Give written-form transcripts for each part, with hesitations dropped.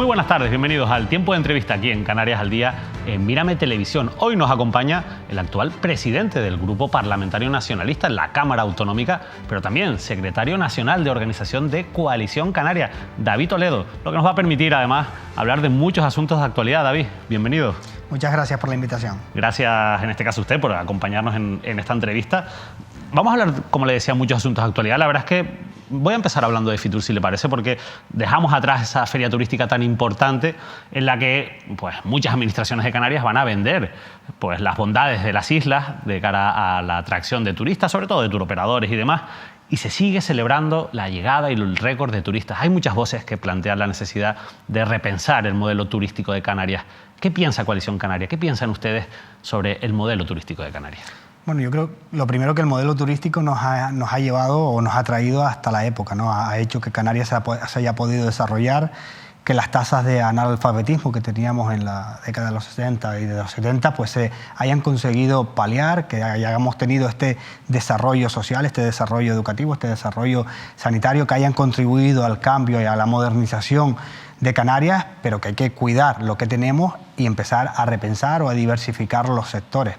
buenas tardes, bienvenidos al Tiempo de Entrevista aquí en Canarias al Día, en Mírame Televisión. Hoy nos acompaña el actual presidente del Grupo Parlamentario Nacionalista en la Cámara Autonómica, pero también secretario nacional de Organización de Coalición Canaria, David Toledo, lo que nos va a permitir además hablar de muchos asuntos de actualidad. David, bienvenido. Muchas gracias por la invitación. Gracias en este caso a usted por acompañarnos en esta entrevista. Vamos a hablar, como le decía, muchos asuntos de actualidad. La verdad es que voy a empezar hablando de Fitur, si le parece, porque dejamos atrás esa feria turística tan importante en la que pues, muchas administraciones de Canarias van a vender pues, las bondades de las islas de cara a la atracción de turistas, sobre todo de turoperadores y demás, y se sigue celebrando la llegada y el récord de turistas. Hay muchas voces que plantean la necesidad de repensar el modelo turístico de Canarias. ¿Qué piensa Coalición Canaria? ¿Qué piensan ustedes sobre el modelo turístico de Canarias? Bueno, yo creo lo primero que el modelo turístico nos ha llevado o nos ha traído hasta la época, ¿no? Ha hecho que Canarias se haya podido desarrollar, que las tasas de analfabetismo que teníamos en la década de los 60 y de los 70 pues se hayan conseguido paliar, que hayamos tenido este desarrollo social, este desarrollo educativo, este desarrollo sanitario, que hayan contribuido al cambio y a la modernización de Canarias, pero que hay que cuidar lo que tenemos y empezar a repensar o a diversificar los sectores.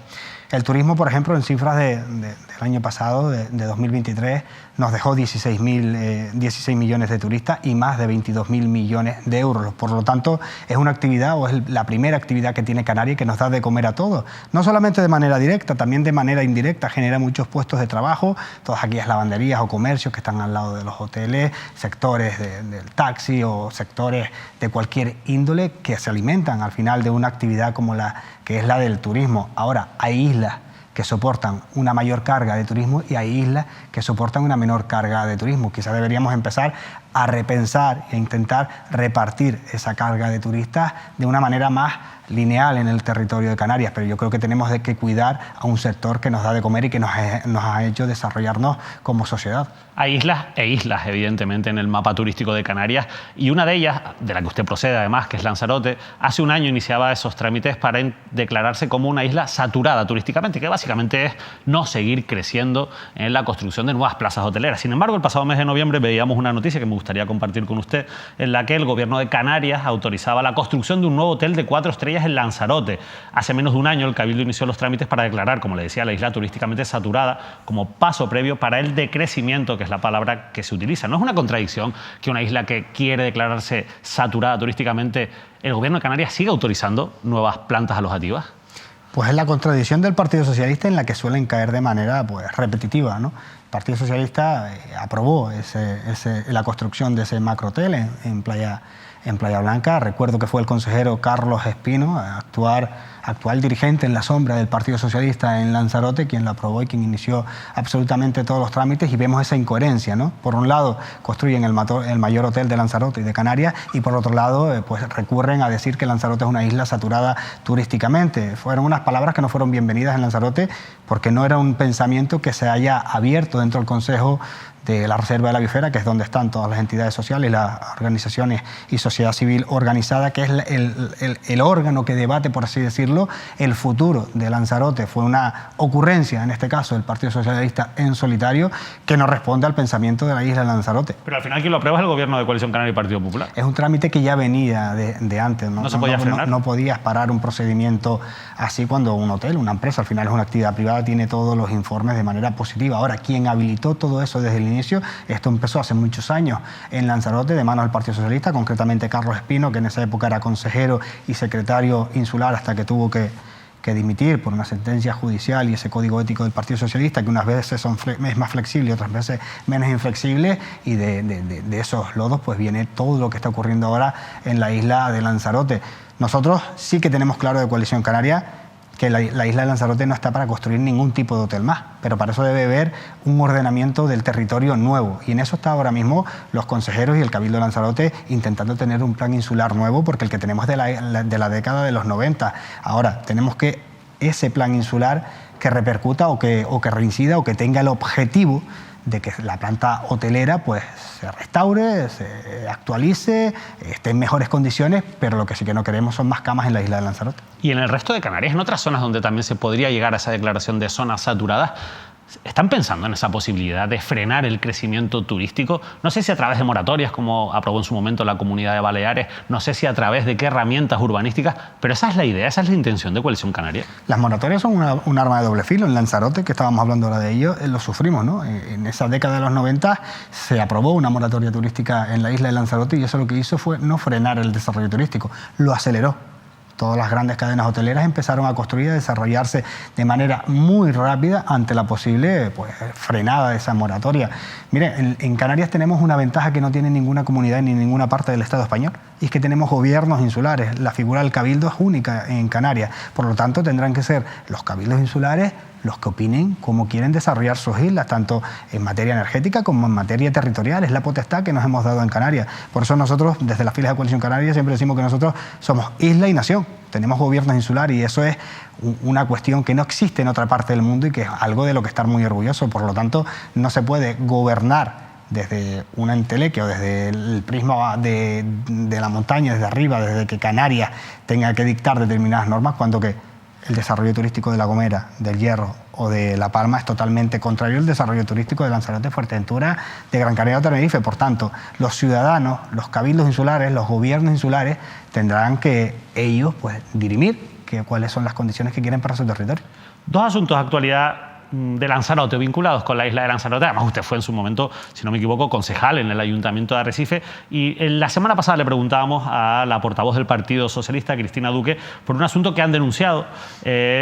El turismo, por ejemplo, en cifras del año pasado, de 2023, nos dejó 16 millones de turistas y más de 22.000 millones de euros. Por lo tanto, es una actividad o es la primera actividad que tiene Canarias que nos da de comer a todos. No solamente de manera directa, también de manera indirecta. Genera muchos puestos de trabajo, todas aquellas lavanderías o comercios que están al lado de los hoteles, sectores del taxi o sectores de cualquier índole que se alimentan al final de una actividad como la que es la del turismo. Ahora, hay islas que soportan una mayor carga de turismo y hay islas que soportan una menor carga de turismo. Quizá deberíamos empezar a repensar e intentar repartir esa carga de turistas de una manera más lineal en el territorio de Canarias, pero yo creo que tenemos que cuidar a un sector que nos da de comer y que nos ha hecho desarrollarnos como sociedad. Hay islas e islas, evidentemente, en el mapa turístico de Canarias, y una de ellas, de la que usted procede además, que es Lanzarote, hace un año iniciaba esos trámites para declararse como una isla saturada turísticamente, que básicamente es no seguir creciendo en la construcción de nuevas plazas hoteleras. Sin embargo, el pasado mes de noviembre veíamos una noticia que me gustaría compartir con usted, en la que el gobierno de Canarias autorizaba la construcción de un nuevo hotel de 4 estrellas en Lanzarote. Hace menos de un año el Cabildo inició los trámites para declarar, como le decía, la isla turísticamente saturada como paso previo para el decrecimiento, que es la palabra que se utiliza. No es una contradicción que una isla que quiere declararse saturada turísticamente, el gobierno de Canarias siga autorizando nuevas plantas alojativas. Pues es la contradicción del Partido Socialista en la que suelen caer de manera repetitiva, ¿no? El Partido Socialista aprobó la construcción de ese macrohotel en Playa Blanca. Recuerdo que fue el consejero Carlos Espino, actual dirigente en la sombra del Partido Socialista en Lanzarote, quien lo aprobó y quien inició absolutamente todos los trámites, y vemos esa incoherencia, ¿no? Por un lado, construyen el mayor hotel de Lanzarote y de Canarias, y por otro lado, pues recurren a decir que Lanzarote es una isla saturada turísticamente. Fueron unas palabras que no fueron bienvenidas en Lanzarote, porque no era un pensamiento que se haya abierto dentro del Consejo de la Reserva de la Biosfera, que es donde están todas las entidades sociales, las organizaciones y sociedad civil organizada, que es el órgano que debate, por así decirlo, el futuro de Lanzarote. Fue una ocurrencia, en este caso, del Partido Socialista en solitario, que no responde al pensamiento de la isla de Lanzarote. Pero al final quien lo aprueba es el gobierno de Coalición Canaria y Partido Popular. Es un trámite que ya venía de antes. ¿No se podía frenar? No podías parar un procedimiento así cuando un hotel, una empresa, al final es una actividad privada, tiene todos los informes de manera positiva. Ahora, quien habilitó todo eso desde el inicio, esto empezó hace muchos años en Lanzarote, de manos del Partido Socialista, concretamente Carlos Espino, que en esa época era consejero y secretario insular hasta que tuvo que dimitir por una sentencia judicial y ese código ético del Partido Socialista, que unas veces es más flexible y otras veces menos inflexible, y de esos lodos pues viene todo lo que está ocurriendo ahora en la isla de Lanzarote. Nosotros sí que tenemos claro de Coalición Canaria que la isla de Lanzarote no está para construir ningún tipo de hotel más, pero para eso debe haber un ordenamiento del territorio nuevo, y en eso está ahora mismo los consejeros y el Cabildo de Lanzarote intentando tener un plan insular nuevo, porque el que tenemos de la década de los 90. Ahora, tenemos que ese plan insular que repercuta o que reincida o que tenga el objetivo de que la planta hotelera pues se restaure, se actualice, esté en mejores condiciones, pero lo que sí que no queremos son más camas en la isla de Lanzarote. Y en el resto de Canarias, en otras zonas donde también se podría llegar a esa declaración de zonas saturadas, ¿Están pensando en esa posibilidad de frenar el crecimiento turístico? No sé si a través de moratorias, como aprobó en su momento la Comunidad de Baleares, no sé si a través de qué herramientas urbanísticas, pero esa es la idea, esa es la intención de Coalición Canaria. Las moratorias son un arma de doble filo. En Lanzarote, que estábamos hablando ahora de ello, lo sufrimos, ¿no? En esa década de los 90 se aprobó una moratoria turística en la isla de Lanzarote y eso lo que hizo fue no frenar el desarrollo turístico, lo aceleró. Todas las grandes cadenas hoteleras empezaron a construir y a desarrollarse de manera muy rápida ante la posible frenada de esa moratoria. Mire, en Canarias tenemos una ventaja que no tiene ninguna comunidad ni ninguna parte del Estado español, y es que tenemos gobiernos insulares. La figura del cabildo es única en Canarias, por lo tanto tendrán que ser los cabildos insulares los que opinen cómo quieren desarrollar sus islas, tanto en materia energética como en materia territorial. Es la potestad que nos hemos dado en Canarias. Por eso nosotros, desde las filas de Coalición Canaria, siempre decimos que nosotros somos isla y nación. Tenemos gobiernos insulares y eso es una cuestión que no existe en otra parte del mundo y que es algo de lo que estar muy orgulloso. Por lo tanto, no se puede gobernar desde una entelequia o desde el prisma de la montaña, desde arriba, desde que Canarias tenga que dictar determinadas normas, cuando que el desarrollo turístico de La Gomera, del Hierro o de La Palma es totalmente contrario al desarrollo turístico de Lanzarote, Fuerteventura, de Gran Canaria o Tenerife. Por tanto, los ciudadanos, los cabildos insulares, los gobiernos insulares tendrán que ellos dirimir cuáles son las condiciones que quieren para su territorio. Dos asuntos de actualidad de Lanzarote, vinculados con la isla de Lanzarote. Además, usted fue en su momento, si no me equivoco, concejal en el Ayuntamiento de Arrecife. Y la semana pasada le preguntábamos a la portavoz del Partido Socialista, Cristina Duque, por un asunto que han denunciado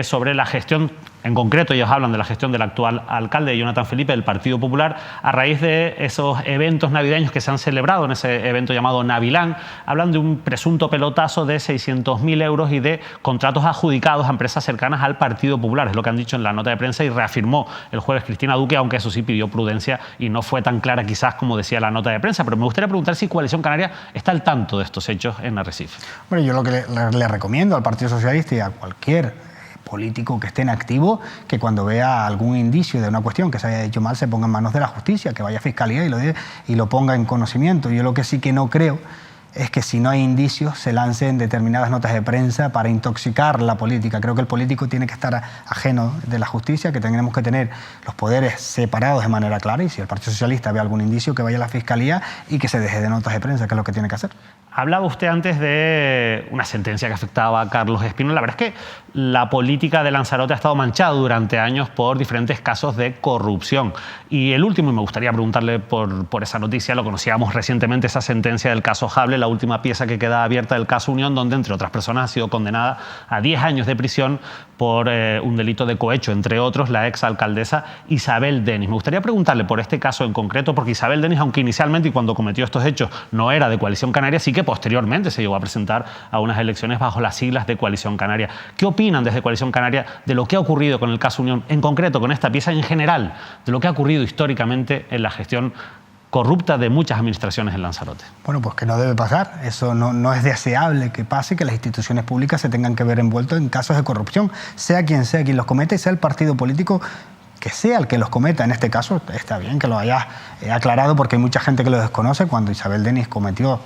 sobre la gestión. En concreto, ellos hablan de la gestión del actual alcalde, Jonathan Felipe, del Partido Popular, a raíz de esos eventos navideños que se han celebrado en ese evento llamado Navilán. Hablan de un presunto pelotazo de 600.000 euros y de contratos adjudicados a empresas cercanas al Partido Popular. Es lo que han dicho en la nota de prensa y reafirmó el jueves Cristina Duque, aunque eso sí pidió prudencia y no fue tan clara quizás como decía la nota de prensa. Pero me gustaría preguntar si Coalición Canaria está al tanto de estos hechos en Arrecife. Bueno, yo lo que le recomiendo al Partido Socialista y a cualquier político que esté en activo, que cuando vea algún indicio de una cuestión que se haya hecho mal, se ponga en manos de la justicia, que vaya a Fiscalía y lo ponga en conocimiento. Yo lo que sí que no creo es que si no hay indicios se lancen determinadas notas de prensa para intoxicar la política. Creo que el político tiene que estar ajeno de la justicia, que tenemos que tener los poderes separados de manera clara, y si el Partido Socialista ve algún indicio, que vaya a la Fiscalía y que se deje de notas de prensa, que es lo que tiene que hacer. Hablaba usted antes de una sentencia que afectaba a Carlos Espino. La verdad es que la política de Lanzarote ha estado manchada durante años por diferentes casos de corrupción. Y el último, y me gustaría preguntarle por esa noticia, lo conocíamos recientemente, esa sentencia del caso Hable, la última pieza que queda abierta del caso Unión, donde, entre otras personas, ha sido condenada a 10 años de prisión por un delito de cohecho, entre otros, la exalcaldesa Isabel Denis. Me gustaría preguntarle por este caso en concreto, porque Isabel Denis, aunque inicialmente y cuando cometió estos hechos no era de Coalición Canaria, sí que posteriormente se llegó a presentar a unas elecciones bajo las siglas de Coalición Canaria. ¿Qué opinan desde Coalición Canaria de lo que ha ocurrido con el caso Unión, en concreto con esta pieza, en general, de lo que ha ocurrido históricamente en la gestión corrupta de muchas administraciones en Lanzarote? Bueno, pues que no debe pasar. Eso no es deseable que pase, que las instituciones públicas se tengan que ver envueltos en casos de corrupción, sea quien los cometa y sea el partido político que sea el que los cometa. En este caso está bien que lo haya aclarado, porque hay mucha gente que lo desconoce. Cuando Isabel Denis cometió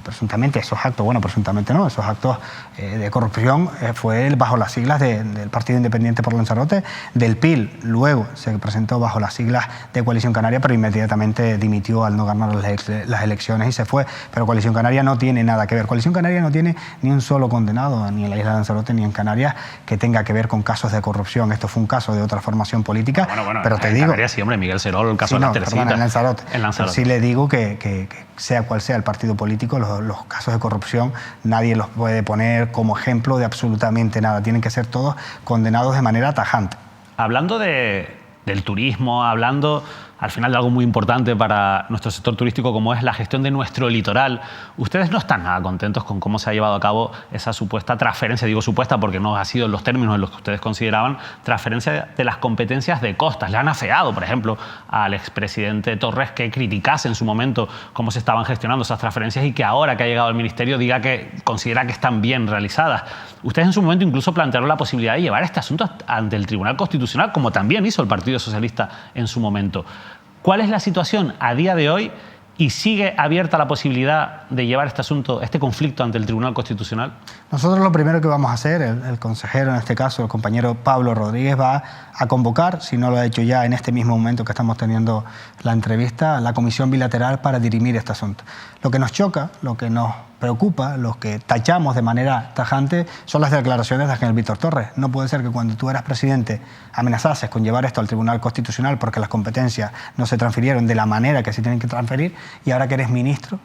presuntamente esos actos, bueno, presuntamente no, esos actos de corrupción, fue bajo las siglas del Partido Independiente por Lanzarote, del PIL. Luego se presentó bajo las siglas de Coalición Canaria, pero inmediatamente dimitió al no ganar las elecciones y se fue. Pero Coalición Canaria no tiene nada que ver. Coalición Canaria no tiene ni un solo condenado, ni en la isla de Lanzarote ni en Canarias, que tenga que ver con casos de corrupción. Esto fue un caso de otra formación política. Bueno, pero te en digo... Canarias sí, hombre, Miguel Serol, el caso de las Teresitas. En Lanzarote. En Lanzarote. Sí le digo que sea cual sea el partido político, los casos de corrupción nadie los puede poner como ejemplo de absolutamente nada. Tienen que ser todos condenados de manera tajante. Hablando del turismo, hablando al final de algo muy importante para nuestro sector turístico, como es la gestión de nuestro litoral, ustedes no están nada contentos con cómo se ha llevado a cabo esa supuesta transferencia, digo supuesta porque no ha sido en los términos en los que ustedes consideraban, transferencia de las competencias de costas. Le han afeado, por ejemplo, al expresidente Torres que criticase en su momento cómo se estaban gestionando esas transferencias y que ahora que ha llegado al ministerio diga que considera que están bien realizadas. Ustedes en su momento incluso plantearon la posibilidad de llevar este asunto ante el Tribunal Constitucional, como también hizo el Partido Socialista en su momento. ¿Cuál es la situación a día de hoy ¿Y sigue abierta la posibilidad de llevar este asunto, este conflicto ante el Tribunal Constitucional? Nosotros lo primero que vamos a hacer, el consejero, en este caso el compañero Pablo Rodríguez, va a convocar, si no lo ha hecho ya en este mismo momento que estamos teniendo la entrevista, la comisión bilateral para dirimir este asunto. Lo que nos choca, lo que nos preocupa, lo que tachamos de manera tajante, son las declaraciones de Ángel Víctor Torres. No puede ser que cuando tú eras presidente amenazases con llevar esto al Tribunal Constitucional porque las competencias no se transfirieron de la manera que se tienen que transferir, y ahora que eres ministro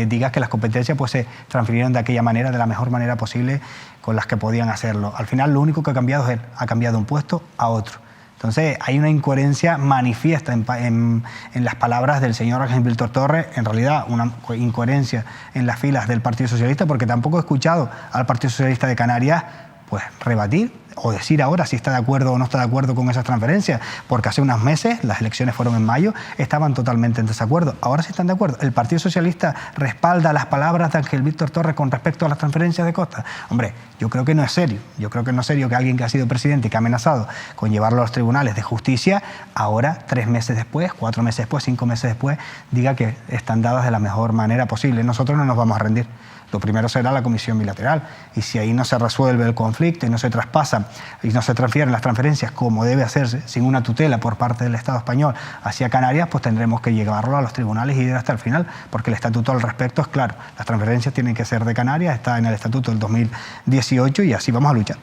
digas que las competencias pues se transfirieron de aquella manera, de la mejor manera posible con las que podían hacerlo. Al final lo único que ha cambiado es él, ha cambiado un puesto a otro. Entonces hay una incoherencia manifiesta en las palabras del señor Ángel Víctor Torres, en realidad una incoherencia en las filas del Partido Socialista, porque tampoco he escuchado al Partido Socialista de Canarias pues rebatir o decir ahora si está de acuerdo o no está de acuerdo con esas transferencias, porque hace unos meses, las elecciones fueron en mayo, estaban totalmente en desacuerdo. Ahora sí están de acuerdo. ¿El Partido Socialista respalda las palabras de Ángel Víctor Torres con respecto a las transferencias de costas? Hombre, yo creo que no es serio. Yo creo que no es serio que alguien que ha sido presidente y que ha amenazado con llevarlo a los tribunales de justicia, ahora, 3 meses después, 4 meses después, 5 meses después, diga que están dadas de la mejor manera posible. Nosotros no nos vamos a rendir. Lo primero será la comisión bilateral, y si ahí no se resuelve el conflicto y no se traspasan y no se transfieren las transferencias como debe hacerse, sin una tutela por parte del Estado español hacia Canarias, pues tendremos que llevarlo a los tribunales y ir hasta el final, porque el estatuto al respecto es claro. Las transferencias tienen que ser de Canarias, está en el estatuto del 2018 y así vamos a luchar.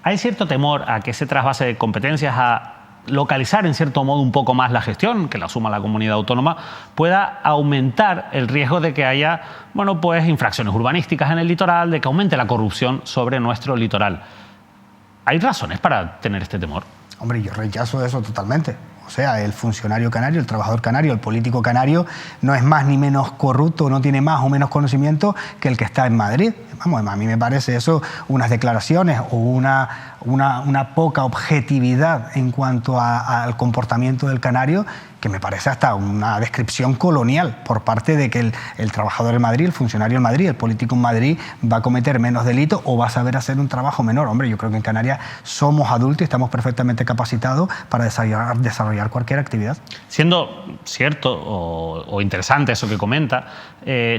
¿Hay cierto temor a que ese trasvase de competencias a localizar en cierto modo un poco más la gestión, que la asuma la comunidad autónoma, pueda aumentar el riesgo de que haya, bueno, pues infracciones urbanísticas en el litoral, de que aumente la corrupción sobre nuestro litoral? ¿Hay razones para tener este temor? Hombre, yo rechazo eso totalmente. O sea, el funcionario canario, el trabajador canario, el político canario no es más ni menos corrupto, no tiene más o menos conocimiento que el que está en Madrid. Vamos, a mí me parece eso unas declaraciones o una poca objetividad en cuanto al comportamiento del canario, que me parece hasta una descripción colonial por parte de que el trabajador en Madrid, el funcionario en Madrid, el político en Madrid va a cometer menos delitos o va a saber hacer un trabajo menor. Hombre, yo creo que en Canarias somos adultos y estamos perfectamente capacitados para desarrollar cualquier actividad. Siendo cierto o interesante eso que comenta,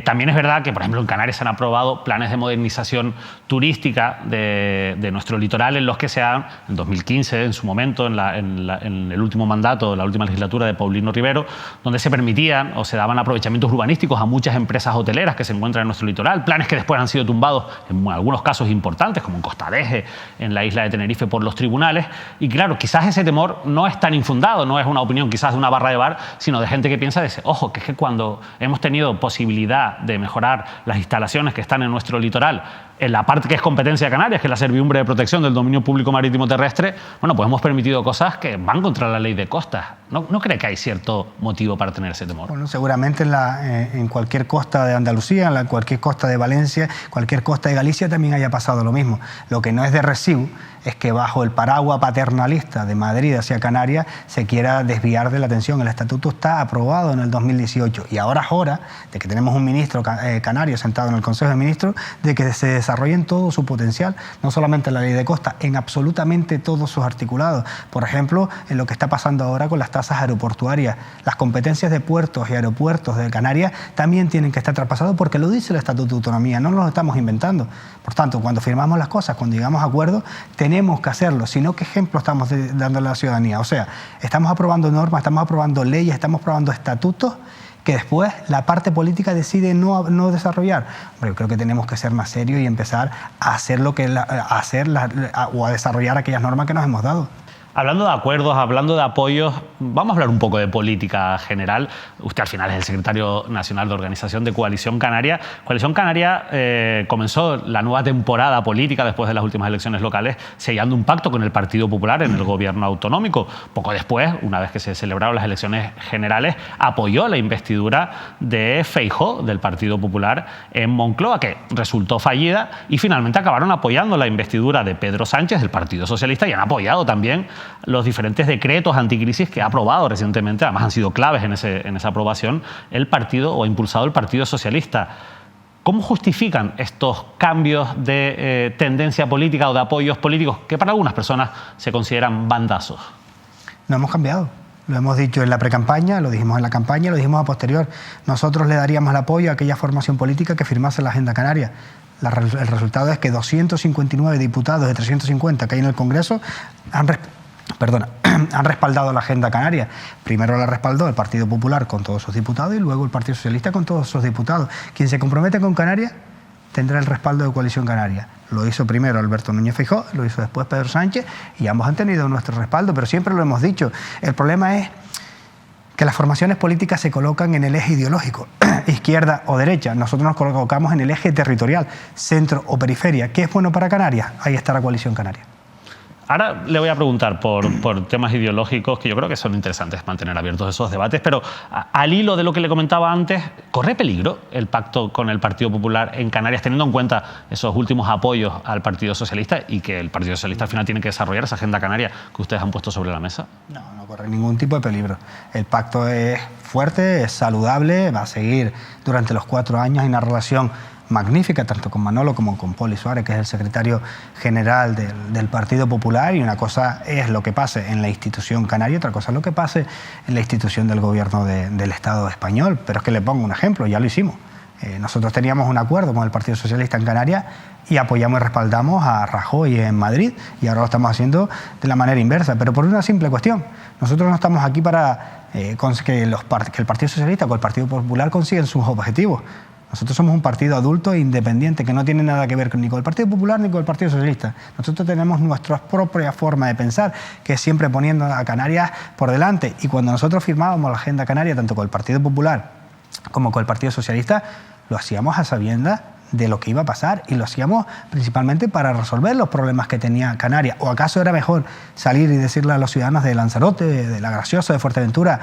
también es verdad que, por ejemplo, en Canarias se han aprobado planes de modernización turística de nuestro litoral, en los que se han, en 2015, en su momento, en el último mandato, la última legislatura de Paulino Rivero, donde se permitían o se daban aprovechamientos urbanísticos a muchas empresas hoteleras que se encuentran en nuestro litoral, planes que después han sido tumbados en algunos casos importantes, como en Costa Deje, en la isla de Tenerife, por los tribunales. Y claro, quizás ese temor no es tan infundado, no es una opinión quizás de una barra de bar, sino de gente que piensa de ese, ojo, que es que cuando hemos tenido posibilidad de mejorar las instalaciones que están en nuestro litoral, en la parte que es competencia de Canarias, que es la servidumbre de protección del dominio público marítimo terrestre, bueno, pues hemos permitido cosas que van contra la ley de costas. ¿No cree que hay cierto motivo para tener ese temor? Bueno, seguramente en cualquier costa de Andalucía, en cualquier costa de Valencia, cualquier costa de Galicia también haya pasado lo mismo. Lo que no es de recibo es que bajo el paraguas paternalista de Madrid hacia Canarias se quiera desviar de la atención. El estatuto está aprobado en el 2018 y ahora es hora de que tenemos un ministro canario sentado en el Consejo de Ministros, de que se desarrolle en todo su potencial, no solamente en la ley de costa, en absolutamente todos sus articulados. Por ejemplo, en lo que está pasando ahora con las tasas aeroportuarias. Las competencias de puertos y aeropuertos de Canarias también tienen que estar traspasados porque lo dice el Estatuto de Autonomía, no nos lo estamos inventando. Por tanto, cuando firmamos las cosas, cuando llegamos a acuerdos, tenemos que hacerlo, sino qué ejemplo estamos dando a la ciudadanía. O sea, estamos aprobando normas, estamos aprobando leyes, estamos aprobando estatutos que después la parte política decide no desarrollar. Hombre, yo creo que tenemos que ser más serios y empezar a hacer o a desarrollar aquellas normas que nos hemos dado. Hablando de acuerdos, hablando de apoyos, vamos a hablar un poco de política general. Usted al final es el secretario nacional de organización de Coalición Canaria. Coalición Canaria comenzó la nueva temporada política después de las últimas elecciones locales sellando un pacto con el Partido Popular en el gobierno autonómico. Poco después, una vez que se celebraron las elecciones generales, apoyó la investidura de Feijóo del Partido Popular en Moncloa, que resultó fallida, y finalmente acabaron apoyando la investidura de Pedro Sánchez del Partido Socialista y han apoyado también los diferentes decretos anticrisis que ha aprobado recientemente, además han sido claves en esa aprobación, el partido o impulsado el Partido Socialista. ¿Cómo justifican estos cambios de tendencia política o de apoyos políticos que para algunas personas se consideran bandazos? No hemos cambiado. Lo hemos dicho en la precampaña, lo dijimos en la campaña, lo dijimos a posterior. Nosotros le daríamos el apoyo a aquella formación política que firmase la Agenda Canaria. El resultado es que 259 diputados de 350 que hay en el Congreso han respaldado la Agenda Canaria. Primero la respaldó el Partido Popular con todos sus diputados y luego el Partido Socialista con todos sus diputados. Quien se compromete con Canarias tendrá el respaldo de Coalición Canaria. Lo hizo primero Alberto Núñez Feijóo, lo hizo después Pedro Sánchez y ambos han tenido nuestro respaldo, pero siempre lo hemos dicho. El problema es que las formaciones políticas se colocan en el eje ideológico, izquierda o derecha. Nosotros nos colocamos en el eje territorial, centro o periferia. ¿Qué es bueno para Canarias? Ahí está la Coalición Canaria. Ahora le voy a preguntar por temas ideológicos que yo creo que son interesantes mantener abiertos esos debates, pero al hilo de lo que le comentaba antes, ¿corre peligro el pacto con el Partido Popular en Canarias, teniendo en cuenta esos últimos apoyos al Partido Socialista y que el Partido Socialista al final tiene que desarrollar esa agenda canaria que ustedes han puesto sobre la mesa? No, no corre ningún tipo de peligro. El pacto es fuerte, es saludable, va a seguir durante los 4 años en una relación magnífica, tanto con Manolo como con Poli Suárez, que es el secretario general del Partido Popular, y una cosa es lo que pase en la institución canaria, otra cosa es lo que pase en la institución del gobierno del Estado español. Pero es que le pongo un ejemplo, ya lo hicimos. Nosotros teníamos un acuerdo con el Partido Socialista en Canarias y apoyamos y respaldamos a Rajoy en Madrid, y ahora lo estamos haciendo de la manera inversa, pero por una simple cuestión. Nosotros no estamos aquí para que el Partido Socialista o el Partido Popular consigan sus objetivos. Nosotros somos un partido adulto e independiente que no tiene nada que ver ni con el Partido Popular ni con el Partido Socialista. Nosotros tenemos nuestra propia forma de pensar, que es siempre poniendo a Canarias por delante. Y cuando nosotros firmábamos la Agenda Canaria, tanto con el Partido Popular como con el Partido Socialista, lo hacíamos a sabiendas de lo que iba a pasar, y lo hacíamos principalmente para resolver los problemas que tenía Canarias. ¿O acaso era mejor salir y decirle a los ciudadanos de Lanzarote, de La Graciosa, de Fuerteventura,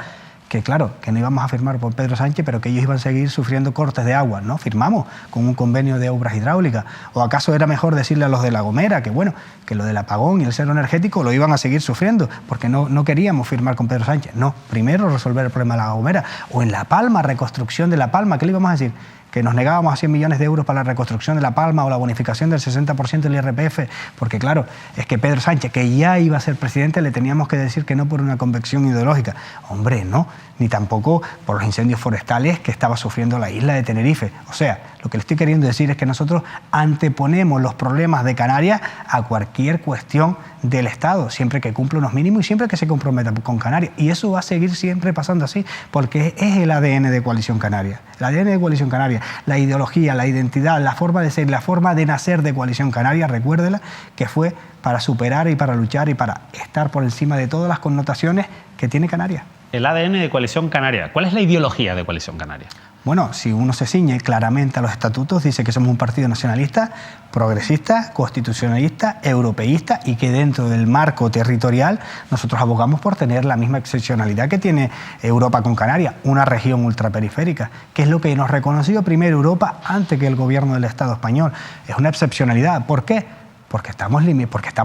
que claro, que no íbamos a firmar por Pedro Sánchez, pero que ellos iban a seguir sufriendo cortes de agua? No, firmamos con un convenio de obras hidráulicas. ¿O acaso era mejor decirle a los de La Gomera que bueno, que lo del apagón y el cero energético lo iban a seguir sufriendo porque no queríamos firmar con Pedro Sánchez? No, primero resolver el problema de La Gomera. O en La Palma, reconstrucción de La Palma, ¿qué le íbamos a decir? Que nos negábamos a 100 millones de euros para la reconstrucción de La Palma o la bonificación del 60% del IRPF, porque claro, es que Pedro Sánchez, que ya iba a ser presidente, le teníamos que decir que no por una convicción ideológica. Hombre, no, ni tampoco por los incendios forestales que estaba sufriendo la isla de Tenerife. O sea, lo que le estoy queriendo decir es que nosotros anteponemos los problemas de Canarias a cualquier cuestión del Estado, siempre que cumpla unos mínimos y siempre que se comprometa con Canarias. Y eso va a seguir siempre pasando así, porque es el ADN de Coalición Canaria. El ADN de Coalición Canaria, la ideología, la identidad, la forma de ser, la forma de nacer de Coalición Canaria, recuérdela, que fue para superar y para luchar y para estar por encima de todas las connotaciones que tiene Canarias. El ADN de Coalición Canaria. ¿Cuál es la ideología de Coalición Canaria? Bueno, si uno se ciñe claramente a los estatutos, dice que somos un partido nacionalista, progresista, constitucionalista, europeísta, y que dentro del marco territorial nosotros abogamos por tener la misma excepcionalidad que tiene Europa con Canarias, una región ultraperiférica, que es lo que nos reconoció primero Europa antes que el gobierno del Estado español. Es una excepcionalidad. ¿Por qué? Porque estamos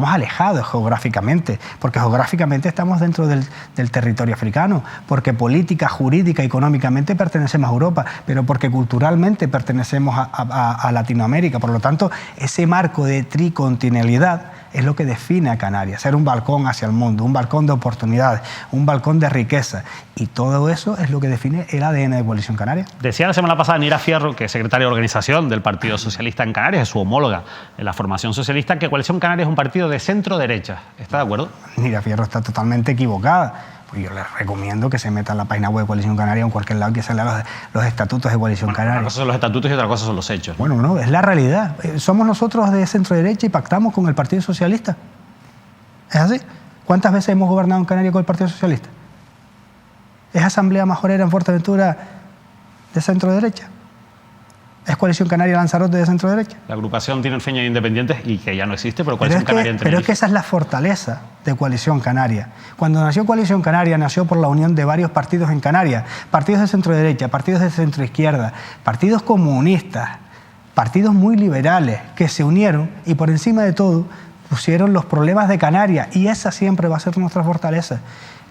alejados geográficamente, porque geográficamente estamos dentro del territorio africano, porque política, jurídica, económicamente pertenecemos a Europa, pero porque culturalmente pertenecemos a Latinoamérica. Por lo tanto, ese marco de tricontinentalidad es lo que define a Canarias, ser un balcón hacia el mundo, un balcón de oportunidades, un balcón de riqueza. Y todo eso es lo que define el ADN de Coalición Canaria. Decía la semana pasada Nira Fierro, que es secretaria de organización del Partido Socialista en Canarias, es su homóloga en la formación socialista, que Coalición Canaria es un partido de centro-derecha. ¿Está de acuerdo? Nira Fierro está totalmente equivocada. Pues yo les recomiendo que se metan en la página web de Coalición Canaria o en cualquier lado que se lea los estatutos de Coalición Canaria. Una cosa son los estatutos y otra cosa son los hechos. Bueno, no, es la realidad. Somos nosotros de centro-derecha y pactamos con el Partido Socialista. ¿Es así? ¿Cuántas veces hemos gobernado en Canarias con el Partido Socialista? ¿Es Asamblea Majorera en Fuerteventura de centro-derecha? ¿Es Coalición Canaria Lanzarote de centro-derecha? La agrupación tiene Tinerfeña Independientes y que ya no existe, pero Coalición Canaria en Tenerife. Pero es que esa es la fortaleza de Coalición Canaria. Cuando nació Coalición Canaria, nació por la unión de varios partidos en Canarias, partidos de centro-derecha, partidos de centro-izquierda, partidos comunistas, partidos muy liberales que se unieron y por encima de todo pusieron los problemas de Canarias, y esa siempre va a ser nuestra fortaleza.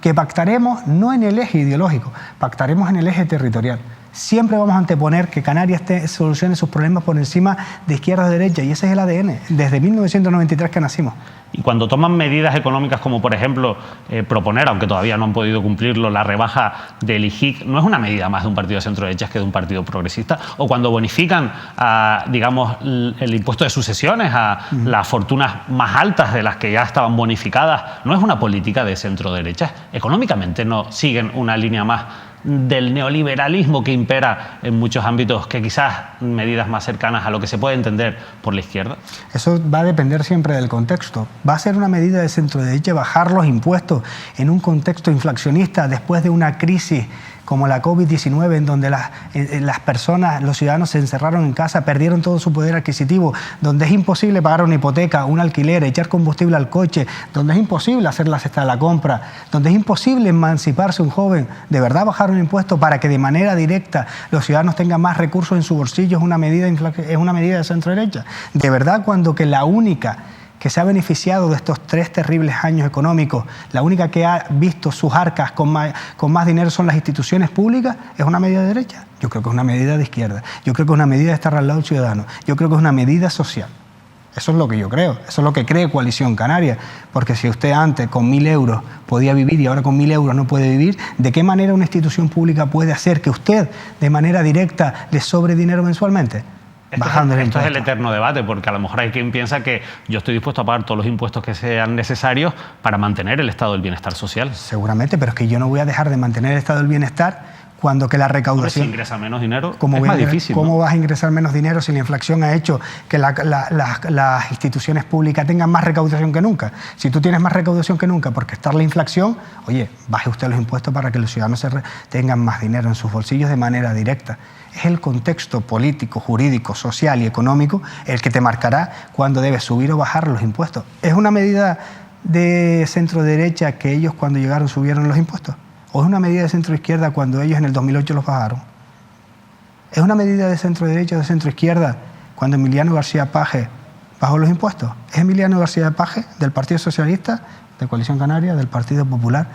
Que pactaremos no en el eje ideológico, pactaremos en el eje territorial. siempre vamos a anteponer que Canarias solucione sus problemas por encima de izquierda o derecha, y ese es el ADN, desde 1993 que nacimos. Y cuando toman medidas económicas como, por ejemplo, proponer, aunque todavía no han podido cumplirlo, la rebaja del IGIC, ¿no es una medida más de un partido de centro-derecha que de un partido progresista? O cuando bonifican, digamos, el impuesto de sucesiones a las fortunas más altas de las que ya estaban bonificadas, ¿no es una política de centro-derecha? Económicamente no siguen una línea más del neoliberalismo que impera en muchos ámbitos, que quizás medidas más cercanas a lo que se puede entender por la izquierda. Eso va a depender siempre del contexto. Va a ser una medida de centro-derecha bajar los impuestos en un contexto inflacionista después de una crisis como la COVID-19, en donde las personas, los ciudadanos se encerraron en casa, perdieron todo su poder adquisitivo, donde es imposible pagar una hipoteca, un alquiler, echar combustible al coche, donde es imposible hacer la cesta de la compra, donde es imposible emanciparse un joven. De verdad, bajar un impuesto para que de manera directa los ciudadanos tengan más recursos en su bolsillo es una medida de centro-derecha. De verdad, cuando que la única que se ha beneficiado de estos 3 terribles años económicos, la única que ha visto sus arcas con más dinero son las instituciones públicas, es una medida de derecha. Yo creo que es una medida de izquierda. Yo creo que es una medida de estar al lado del ciudadano. Yo creo que es una medida social. Eso es lo que yo creo. Eso es lo que cree Coalición Canaria. Porque si usted antes con 1.000 euros podía vivir y ahora con 1.000 euros no puede vivir, ¿de qué manera una institución pública puede hacer que usted de manera directa le sobre dinero mensualmente? Esto es el eterno debate, porque a lo mejor hay quien piensa que yo estoy dispuesto a pagar todos los impuestos que sean necesarios para mantener el estado del bienestar social. Seguramente, pero es que yo no voy a dejar de mantener el estado del bienestar cuando que la recaudación... Hombre, si ingresa menos dinero es más difícil. ¿Cómo vas a ingresar menos dinero si la inflación ha hecho que las instituciones públicas tengan más recaudación que nunca? Si tú tienes más recaudación que nunca porque está la inflación, oye, baje usted los impuestos para que los ciudadanos tengan más dinero en sus bolsillos de manera directa. Es el contexto político, jurídico, social y económico el que te marcará cuándo debes subir o bajar los impuestos. ¿Es una medida de centro-derecha que ellos cuando llegaron subieron los impuestos? ¿O es una medida de centro-izquierda cuando ellos en el 2008 los bajaron? ¿Es una medida de centro-derecha o de centro-izquierda cuando Emiliano García Paje bajó los impuestos? ¿Es Emiliano García Paje del Partido Socialista, de Coalición Canaria, del Partido Popular?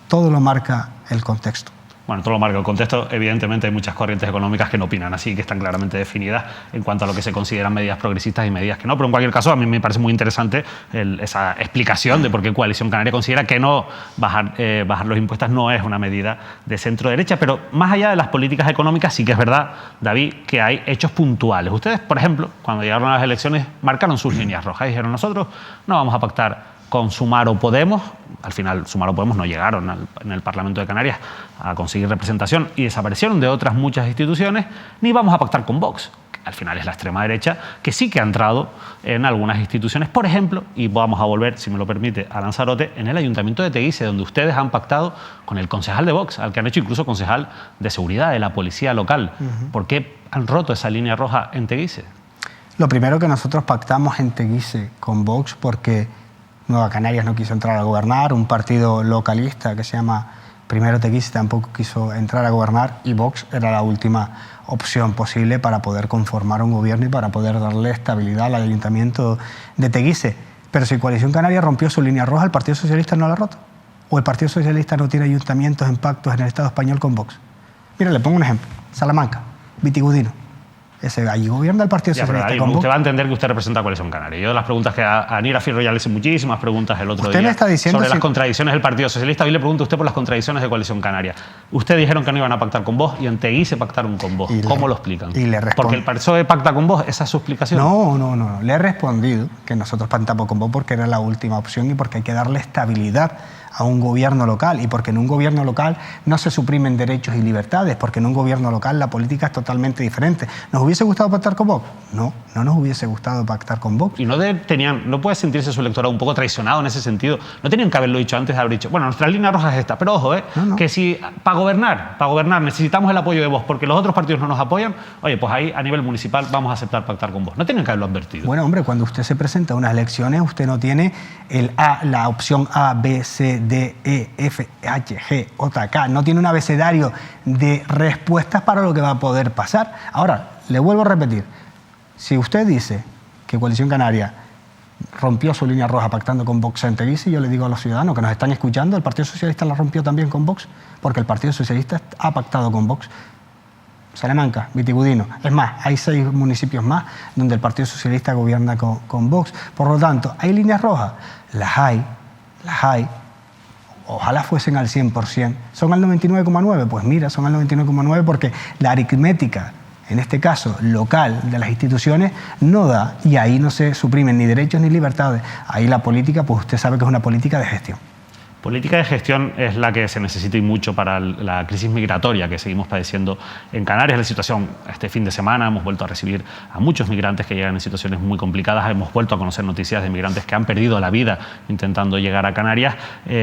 Todo lo marca el contexto. Bueno, todo lo marca el contexto. Evidentemente hay muchas corrientes económicas que no opinan así, que están claramente definidas en cuanto a lo que se consideran medidas progresistas y medidas que no. Pero en cualquier caso, a mí me parece muy interesante esa explicación de por qué Coalición Canaria considera que no bajar los impuestos no es una medida de centro-derecha. Pero más allá de las políticas económicas, sí que es verdad, David, que hay hechos puntuales. Ustedes, por ejemplo, cuando llegaron a las elecciones, marcaron sus líneas rojas y dijeron: nosotros no vamos a pactar con Sumar o Podemos. Al final, Sumar o Podemos no llegaron en el Parlamento de Canarias a conseguir representación y desaparecieron de otras muchas instituciones, ni vamos a pactar con Vox, que al final es la extrema derecha, que sí que ha entrado en algunas instituciones. Por ejemplo, y vamos a volver, si me lo permite, a Lanzarote, en el Ayuntamiento de Teguise, donde ustedes han pactado con el concejal de Vox, al que han hecho incluso concejal de seguridad de la policía local. ¿Por qué han roto esa línea roja en Teguise? Lo primero, que nosotros pactamos en Teguise con Vox porque Nueva Canarias no quiso entrar a gobernar, un partido localista que se llama Primero Teguise tampoco quiso entrar a gobernar, y Vox era la última opción posible para poder conformar un gobierno y para poder darle estabilidad al Ayuntamiento de Teguise. Pero si Coalición Canaria rompió su línea roja, ¿el Partido Socialista no la ha roto? ¿O el Partido Socialista no tiene ayuntamientos en pactos en el Estado español con Vox? Mira, le pongo un ejemplo. Salamanca, Vitigudino. Allí gobierna el Partido Socialista. Usted va a entender que usted representa a Coalición Canaria. Yo de las preguntas que a Nira Firro ya le hice muchísimas preguntas el otro día sobre las contradicciones del Partido Socialista. Hoy le pregunto a usted por las contradicciones de Coalición Canaria. Ustedes dijeron que no iban a pactar con vos y en Teguise pactaron con vos. ¿Cómo lo explican? ¿Porque el PSOE pacta con vos? ¿Esa es su explicación? No. Le he respondido que nosotros pactamos con vos porque era la última opción y porque hay que darle estabilidad a un gobierno local, y porque en un gobierno local no se suprimen derechos y libertades, porque en un gobierno local la política es totalmente diferente. ¿Nos hubiese gustado pactar con Vox? No nos hubiese gustado pactar con Vox. ¿Y no puede sentirse su electorado un poco traicionado en ese sentido? No tenían que haberlo dicho antes de haber dicho: bueno, nuestra línea roja es esta, pero ojo, que si para gobernar necesitamos el apoyo de Vox porque los otros partidos no nos apoyan, oye, pues ahí a nivel municipal vamos a aceptar pactar con Vox. No tenían que haberlo advertido. Bueno, hombre, cuando usted se presenta a unas elecciones, usted no tiene la opción A, B, C, D, E, F, H, G, J, K. No tiene un abecedario de respuestas para lo que va a poder pasar. Ahora, le vuelvo a repetir, si usted dice que Coalición Canaria rompió su línea roja pactando con Vox en Teguise, yo le digo a los ciudadanos que nos están escuchando, el Partido Socialista la rompió también con Vox, porque el Partido Socialista ha pactado con Vox. Salamanca, Vitigudino. Es más, hay 6 municipios más donde el Partido Socialista gobierna con Vox. Por lo tanto, ¿hay líneas rojas? Las hay. Ojalá fuesen al 100%. ¿Son al 99,9%? Pues mira, son al 99,9% porque la aritmética, en este caso local, de las instituciones, no da, y ahí no se suprimen ni derechos ni libertades. Ahí la política, pues usted sabe que es una política de gestión. Política de gestión es la que se necesita y mucho para la crisis migratoria que seguimos padeciendo en Canarias. La situación, este fin de semana hemos vuelto a recibir a muchos migrantes que llegan en situaciones muy complicadas. Hemos vuelto a conocer noticias de migrantes que han perdido la vida intentando llegar a Canarias.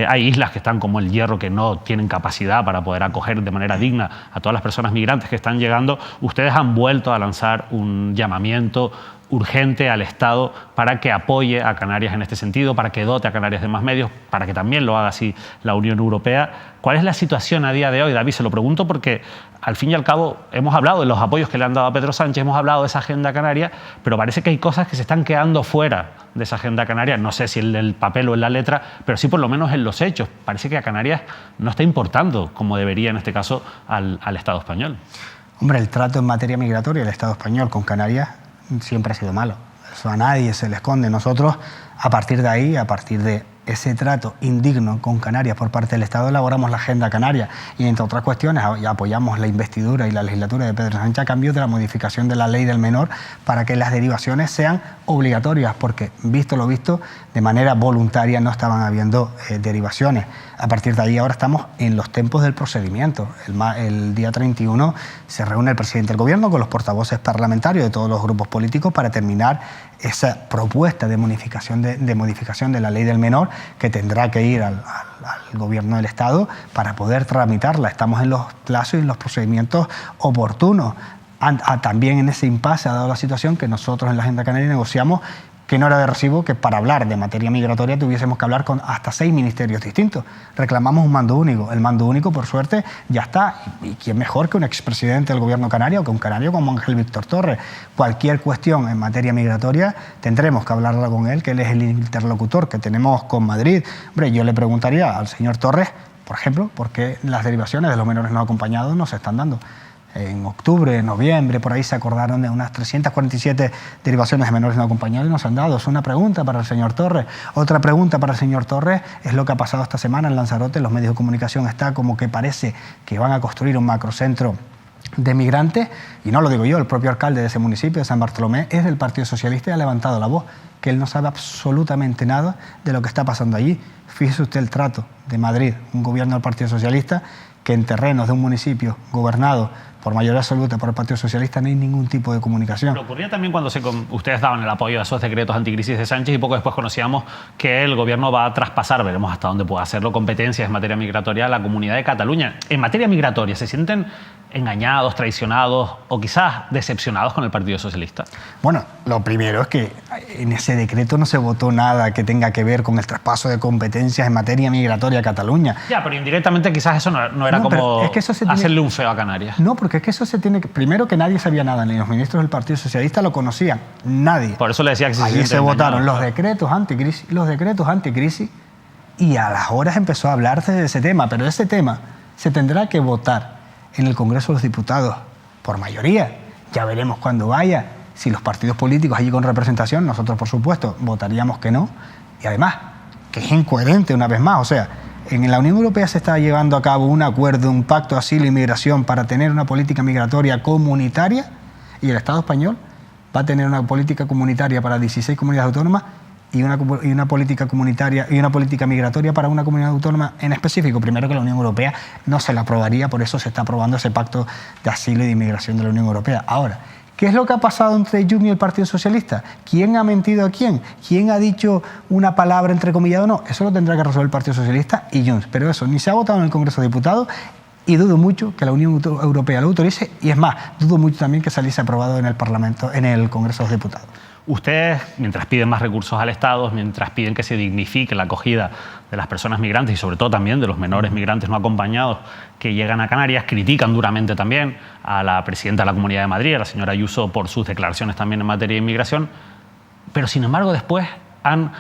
Hay islas que están como el Hierro que no tienen capacidad para poder acoger de manera digna a todas las personas migrantes que están llegando. Ustedes han vuelto a lanzar un llamamiento urgente al Estado para que apoye a Canarias en este sentido, para que dote a Canarias de más medios, para que también lo haga así la Unión Europea. ¿Cuál es la situación a día de hoy, David? Se lo pregunto porque, al fin y al cabo, hemos hablado de los apoyos que le han dado a Pedro Sánchez, hemos hablado de esa agenda canaria, pero parece que hay cosas que se están quedando fuera de esa agenda canaria. No sé si en el papel o en la letra, pero sí por lo menos en los hechos. Parece que a Canarias no está importando, como debería en este caso, al Estado español. Hombre, el trato en materia migratoria del Estado español con Canarias siempre ha sido malo. Eso a nadie se le esconde. Nosotros, a partir de ahí, a partir de ese trato indigno con Canarias por parte del Estado, elaboramos la agenda canaria y, entre otras cuestiones, apoyamos la investidura y la legislatura de Pedro Sánchez a cambio de la modificación de la ley del menor para que las derivaciones sean obligatorias, porque, visto lo visto, de manera voluntaria no estaban habiendo derivaciones. A partir de ahí ahora estamos en los tiempos del procedimiento. El día 31 se reúne el presidente del Gobierno con los portavoces parlamentarios de todos los grupos políticos para terminar esa propuesta de modificación de la ley del menor, que tendrá que ir al Gobierno del Estado para poder tramitarla. Estamos en los plazos y en los procedimientos oportunos. También en ese impasse ha dado la situación que nosotros en la Agenda Canaria negociamos que no era de recibo que para hablar de materia migratoria tuviésemos que hablar con hasta 6 ministerios distintos. Reclamamos un mando único. El mando único, por suerte, ya está. ¿Y quién mejor que un expresidente del Gobierno canario o que un canario como Ángel Víctor Torres? Cualquier cuestión en materia migratoria tendremos que hablarla con él, que él es el interlocutor que tenemos con Madrid. Hombre, yo le preguntaría al señor Torres, por ejemplo, por qué las derivaciones de los menores no acompañados no se están dando. En octubre, noviembre, por ahí se acordaron de unas 347 derivaciones de menores no acompañados y no se han dado. Es una pregunta para el señor Torres. Otra pregunta para el señor Torres es lo que ha pasado esta semana en Lanzarote. En los medios de comunicación está como que parece que van a construir un macrocentro de migrantes, y no lo digo yo, el propio alcalde de ese municipio, de San Bartolomé, es del Partido Socialista y ha levantado la voz, que él no sabe absolutamente nada de lo que está pasando allí. Fíjese usted el trato de Madrid, un gobierno del Partido Socialista, que en terrenos de un municipio gobernado por mayoría absoluta por el Partido Socialista no hay ningún tipo de comunicación. Pero ocurría también cuando ustedes daban el apoyo a esos decretos anticrisis de Sánchez y poco después conocíamos que el Gobierno va a traspasar, veremos hasta dónde puede hacerlo, competencias en materia migratoria a la Comunidad de Cataluña. En materia migratoria, ¿se sienten engañados, traicionados o quizás decepcionados con el Partido Socialista? Bueno, lo primero es que en ese decreto no se votó nada que tenga que ver con el traspaso de competencias en materia migratoria a Cataluña. Ya, pero indirectamente quizás eso no era como es que eso hacerle un feo a Canarias. No, porque es que eso se tiene que... Primero que nadie sabía nada, ni los ministros del Partido Socialista lo conocían, nadie. Por eso le decía que ahí se votaron los decretos anticrisis y a las horas empezó a hablarse de ese tema, pero ese tema se tendrá que votar en el Congreso de los Diputados por mayoría. Ya veremos cuando vaya. Si los partidos políticos allí con representación, nosotros por supuesto votaríamos que no. Y además, que es incoherente una vez más. O sea, en la Unión Europea se está llevando a cabo un acuerdo, un pacto de asilo e inmigración para tener una política migratoria comunitaria, y el Estado español va a tener una política comunitaria para 16 comunidades autónomas y una política comunitaria y una política migratoria para una comunidad autónoma en específico. Primero, que la Unión Europea no se la aprobaría, por eso se está aprobando ese pacto de asilo y de inmigración de la Unión Europea. Ahora, ¿qué es lo que ha pasado entre Junts y el Partido Socialista? ¿Quién ha mentido a quién? ¿Quién ha dicho una palabra entrecomillada o no? Eso lo tendrá que resolver el Partido Socialista y Junts. Pero eso ni se ha votado en el Congreso de Diputados y dudo mucho que la Unión Europea lo autorice, y es más, dudo mucho también que saliese aprobado en el Parlamento, en el Congreso de los Diputados. Ustedes, mientras piden más recursos al Estado, mientras piden que se dignifique la acogida de las personas migrantes y sobre todo también de los menores migrantes no acompañados que llegan a Canarias, critican duramente también a la presidenta de la Comunidad de Madrid, a la señora Ayuso, por sus declaraciones también en materia de inmigración, pero sin embargo después han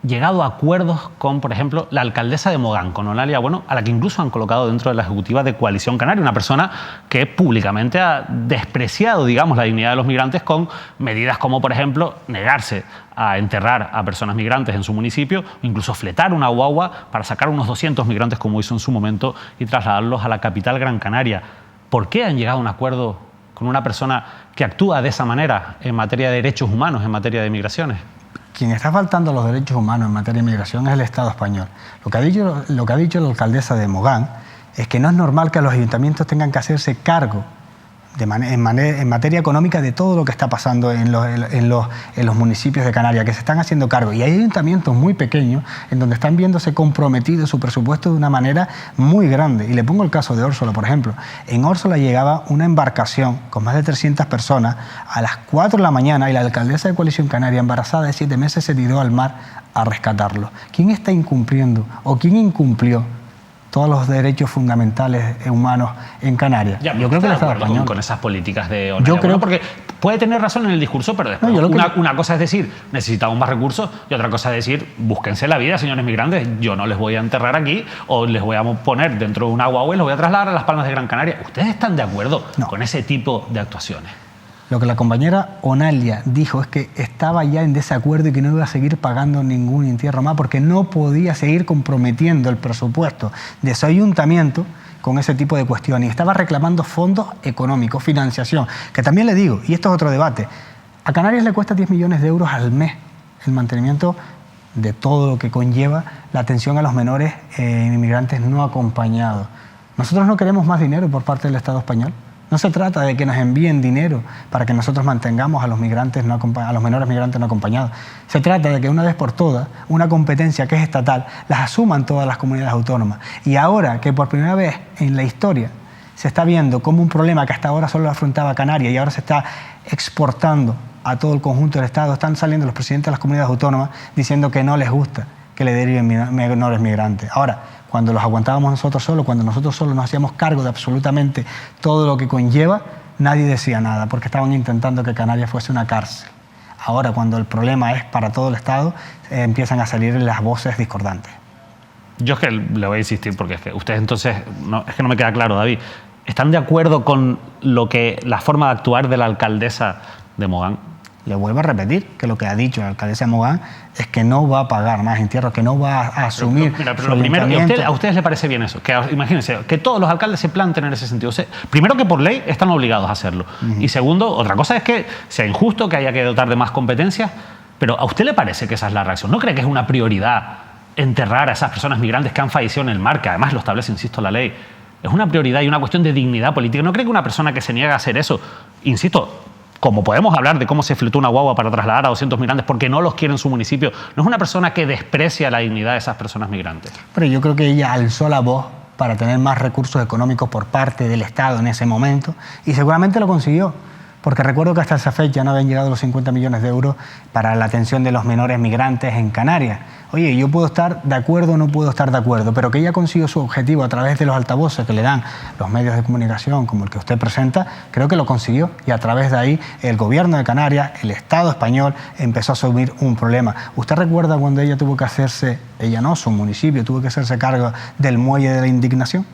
llegado a acuerdos con, por ejemplo, la alcaldesa de Mogán, con Eulalia Bueno, a la que incluso han colocado dentro de la ejecutiva de Coalición Canaria, una persona que públicamente ha despreciado, digamos, la dignidad de los migrantes con medidas como, por ejemplo, negarse a enterrar a personas migrantes en su municipio, incluso fletar una guagua para sacar unos 200 migrantes, como hizo en su momento, y trasladarlos a la capital Gran Canaria. ¿Por qué han llegado a un acuerdo con una persona que actúa de esa manera en materia de derechos humanos, en materia de migraciones? Quien está faltando a los derechos humanos en materia de migración es el Estado español. Lo que ha dicho la alcaldesa de Mogán es que no es normal que los ayuntamientos tengan que hacerse cargo en materia económica de todo lo que está pasando en los municipios de Canarias, que se están haciendo cargo. Y hay ayuntamientos muy pequeños en donde están viéndose comprometido su presupuesto de una manera muy grande. Y le pongo el caso de Órsola, por ejemplo. En Órsola llegaba una embarcación con más de 300 personas a las 4 de la mañana y la alcaldesa de Coalición Canaria, embarazada de 7 meses, se tiró al mar a rescatarlo. ¿Quién está incumpliendo o quién incumplió todos los derechos fundamentales humanos en Canarias? Ya, yo creo que el Estado español con esas políticas de Eulalia Bueno, Bueno, porque puede tener razón en el discurso, pero después una cosa es decir, necesitamos más recursos, y otra cosa es decir, búsquense la vida, señores migrantes, yo no les voy a enterrar aquí, o les voy a poner dentro de una guagua y los voy a trasladar a Las Palmas de Gran Canaria. ¿Ustedes están de acuerdo con ese tipo de actuaciones? Lo que la compañera Eulalia dijo es que estaba ya en desacuerdo y que no iba a seguir pagando ningún entierro más porque no podía seguir comprometiendo el presupuesto de su ayuntamiento con ese tipo de cuestiones. Y estaba reclamando fondos económicos, financiación, que también le digo, y esto es otro debate, a Canarias le cuesta 10 millones de euros al mes el mantenimiento de todo lo que conlleva la atención a los menores inmigrantes no acompañados. Nosotros no queremos más dinero por parte del Estado español. No se trata de que nos envíen dinero para que nosotros mantengamos a los migrantes a los menores migrantes no acompañados. Se trata de que una vez por todas, una competencia que es estatal, las asuman todas las comunidades autónomas. Y ahora que por primera vez en la historia se está viendo como un problema que hasta ahora solo afrontaba Canarias y ahora se está exportando a todo el conjunto del Estado, están saliendo los presidentes de las comunidades autónomas diciendo que no les gusta que le deriven menores migrantes. Ahora, cuando los aguantábamos nosotros solos, cuando nosotros solos nos hacíamos cargo de absolutamente todo lo que conlleva, nadie decía nada, porque estaban intentando que Canarias fuese una cárcel. Ahora, cuando el problema es para todo el Estado, empiezan a salir las voces discordantes. Yo es que le voy a insistir, porque es que ustedes entonces, es que no me queda claro, David, ¿están de acuerdo con la forma de actuar de la alcaldesa de Mogán? Le vuelvo a repetir que lo que ha dicho la alcaldesa de Mogán es que no va a pagar más entierros, que no va a asumir. Pero lo primero, ¿a ustedes les parece bien eso? Que, imagínense, que todos los alcaldes se planten en ese sentido. O sea, primero, que por ley están obligados a hacerlo. Y segundo, otra cosa es que sea injusto, que haya que dotar de más competencias. Pero ¿a usted le parece que esa es la reacción? ¿No cree que es una prioridad enterrar a esas personas migrantes que han fallecido en el mar, que además lo establece, insisto, la ley? Es una prioridad y una cuestión de dignidad política. ¿No cree que una persona que se niega a hacer eso, insisto, como podemos hablar de cómo se fletó una guagua para trasladar a 200 migrantes porque no los quiere en su municipio, no es una persona que desprecia la dignidad de esas personas migrantes? Pero yo creo que ella alzó la voz para tener más recursos económicos por parte del Estado en ese momento y seguramente lo consiguió, porque recuerdo que hasta esa fecha no habían llegado los 50 millones de euros para la atención de los menores migrantes en Canarias. Oye, yo puedo estar de acuerdo o no puedo estar de acuerdo, pero que ella consiguió su objetivo a través de los altavoces que le dan los medios de comunicación, como el que usted presenta, creo que lo consiguió. Y a través de ahí, el gobierno de Canarias, el Estado español, empezó a asumir un problema. ¿Usted recuerda cuando ella tuvo que hacerse, ella no, su municipio, tuvo que hacerse cargo del muelle de la indignación?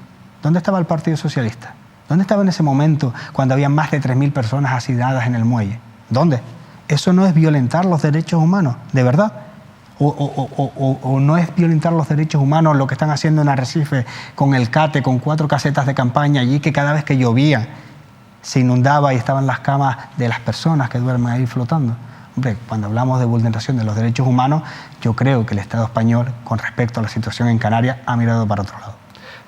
¿Dónde estaba el Partido Socialista? ¿Dónde estaba en ese momento cuando había más de 3.000 personas hacinadas en el muelle? ¿Dónde? Eso no es violentar los derechos humanos, ¿de verdad? O no es violentar los derechos humanos lo que están haciendo en Arrecife con el CATE, con 4 casetas de campaña allí, que cada vez que llovía se inundaba y estaban las camas de las personas que duermen ahí flotando. Hombre, cuando hablamos de vulneración de los derechos humanos, yo creo que el Estado español, con respecto a la situación en Canarias, ha mirado para otro lado.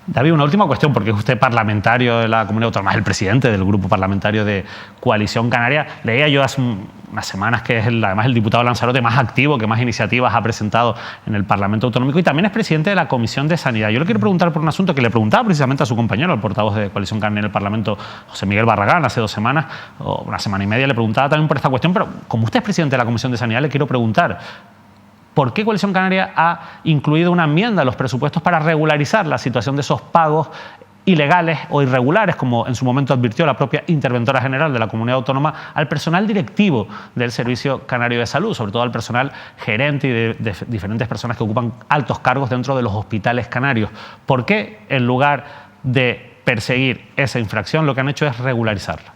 David, una última cuestión, porque es usted parlamentario de la Comunidad Autónoma, es el presidente del grupo parlamentario de Coalición Canaria. Leía yo hace unas semanas que es además el diputado Lanzarote más activo, que más iniciativas ha presentado en el Parlamento Autonómico y también es presidente de la Comisión de Sanidad. Yo le quiero preguntar por un asunto que le preguntaba precisamente a su compañero, el portavoz de Coalición Canaria en el Parlamento, José Miguel Barragán, hace 2 semanas, o una semana y media, le preguntaba también por esta cuestión, pero como usted es presidente de la Comisión de Sanidad, le quiero preguntar: ¿por qué Coalición Canaria ha incluido una enmienda a los presupuestos para regularizar la situación de esos pagos ilegales o irregulares, como en su momento advirtió la propia interventora general de la comunidad autónoma, al personal directivo del Servicio Canario de Salud, sobre todo al personal gerente y de diferentes personas que ocupan altos cargos dentro de los hospitales canarios. ¿Por qué, en lugar de perseguir esa infracción, lo que han hecho es regularizarla?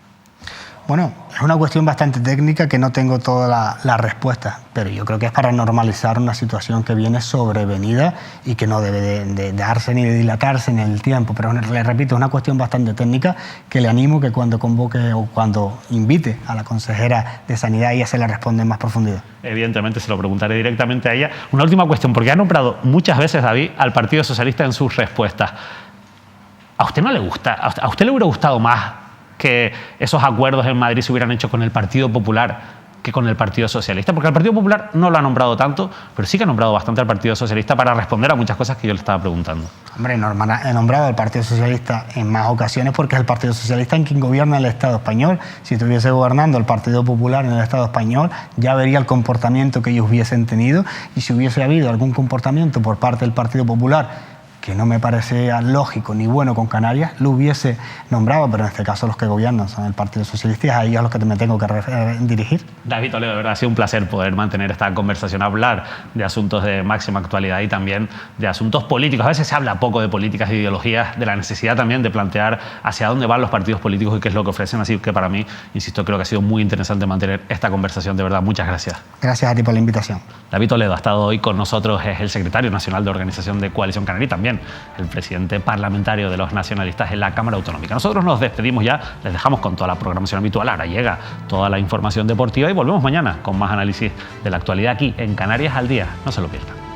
Bueno, es una cuestión bastante técnica que no tengo toda la respuesta, pero yo creo que es para normalizar una situación que viene sobrevenida y que no debe de darse ni de dilatarse en el tiempo. Pero le repito, es una cuestión bastante técnica que le animo que cuando convoque o cuando invite a la consejera de Sanidad, ella se le responde en más profundidad. Evidentemente se lo preguntaré directamente a ella. Una última cuestión, porque ha nombrado muchas veces, David, al Partido Socialista en sus respuestas. ¿A usted no le gusta? ¿A usted le hubiera gustado más que esos acuerdos en Madrid se hubieran hecho con el Partido Popular que con el Partido Socialista? Porque el Partido Popular no lo ha nombrado tanto, pero sí que ha nombrado bastante al Partido Socialista para responder a muchas cosas que yo le estaba preguntando. Hombre, he nombrado al Partido Socialista en más ocasiones porque es el Partido Socialista en quien gobierna el Estado español. Si estuviese gobernando el Partido Popular en el Estado español, ya vería el comportamiento que ellos hubiesen tenido, y si hubiese habido algún comportamiento por parte del Partido Popular que no me parecía lógico ni bueno con Canarias, lo hubiese nombrado, pero en este caso los que gobiernan son el Partido Socialista y a ellos a los que me tengo que dirigir. David Toledo, de verdad ha sido un placer poder mantener esta conversación, hablar de asuntos de máxima actualidad y también de asuntos políticos. A veces se habla poco de políticas, de ideologías, de la necesidad también de plantear hacia dónde van los partidos políticos y qué es lo que ofrecen. Así que para mí, insisto, creo que ha sido muy interesante mantener esta conversación. De verdad, muchas gracias. Gracias a ti por la invitación. David Toledo ha estado hoy con nosotros, es el secretario nacional de Organización de Coalición Canaria y también el presidente parlamentario de los nacionalistas en la Cámara Autonómica. Nosotros nos despedimos ya, les dejamos con toda la programación habitual. Ahora llega toda la información deportiva y volvemos mañana con más análisis de la actualidad aquí en Canarias al Día. No se lo pierdan.